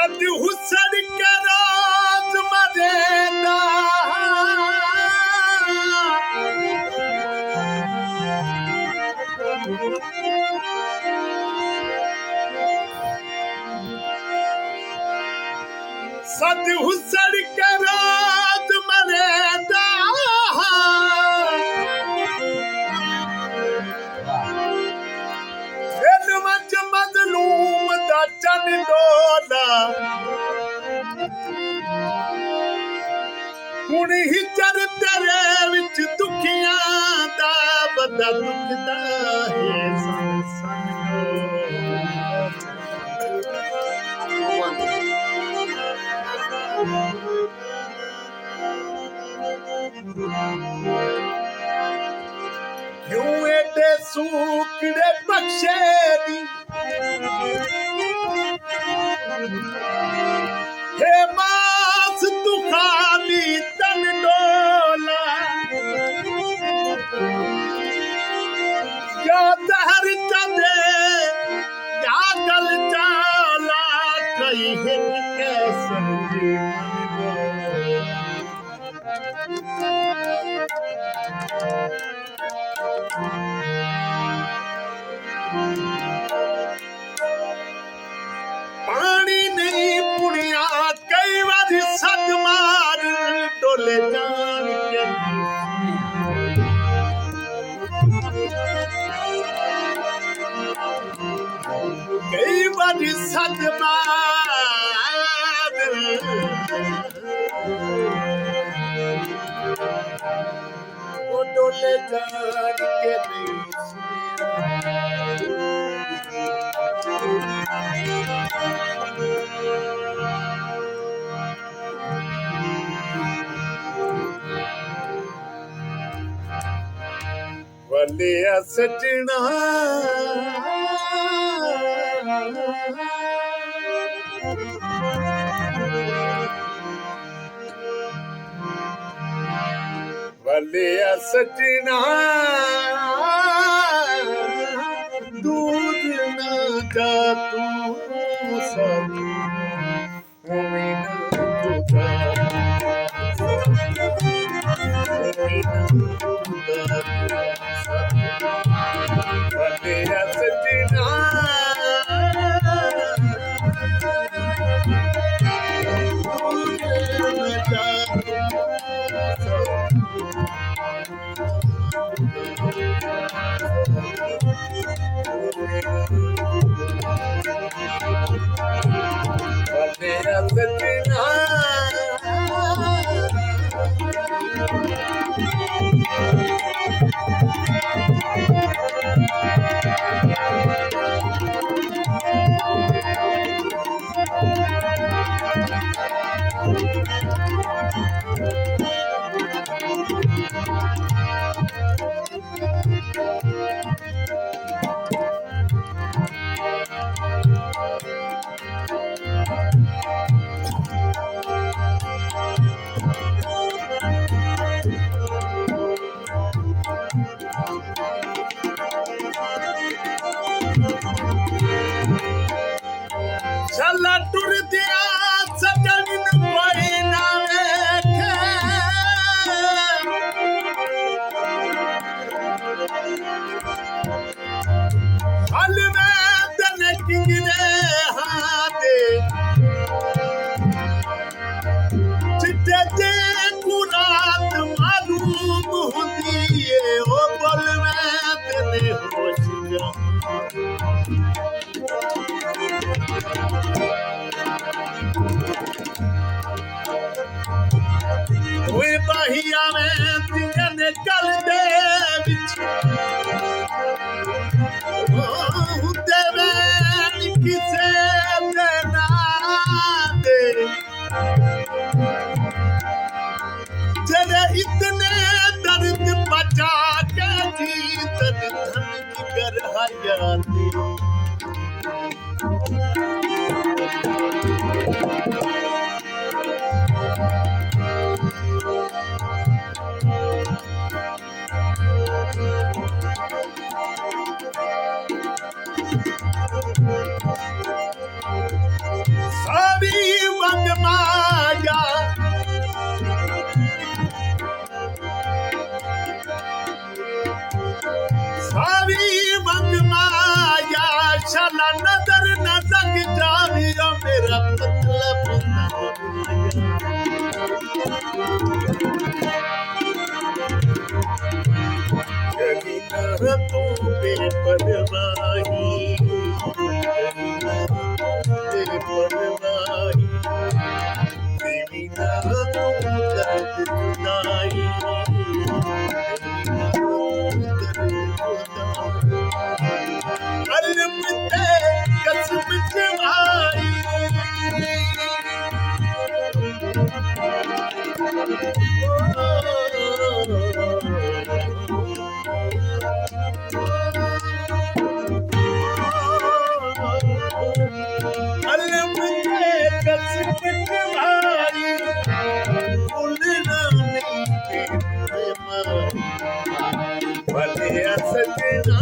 सद हुसड़ के राज मरेदा सद हुसड़ के राज मरेदा मच मजलूम दा चन डोला हुण हिजर तेरे विच दुखियां दा बड़ा दुखदा है क्यों एडे सूखड़े बख्शे दी हे मास तू खाली तन डोला या दहर चदे या गल चाला कई हित कैसन पानी नहीं पुड़िया कई बार सद मार डोले जान के कई बार सद मार डोले जान के वलिया सजना वलिया सजना दूध ना जा तू सब वलिया सजना चला टुर दिया सजन कोई ना वेखे हल में तन किंगरे हाथे चिट्टे दे कुरात मालूम होती है ओ बल में तने होश जा बहिया में तीन चल दे किसे देना दे जरे इतने दर्द बचा के जीत धन की कर हयाती कभी न तू बेपरवाही, बेपरवाही, तेरी न तू दर्द जुदाई, कलम ते कसम जमाई, कलम ते कसम जमाई, भूलना नहीं बेमारी, भले सजना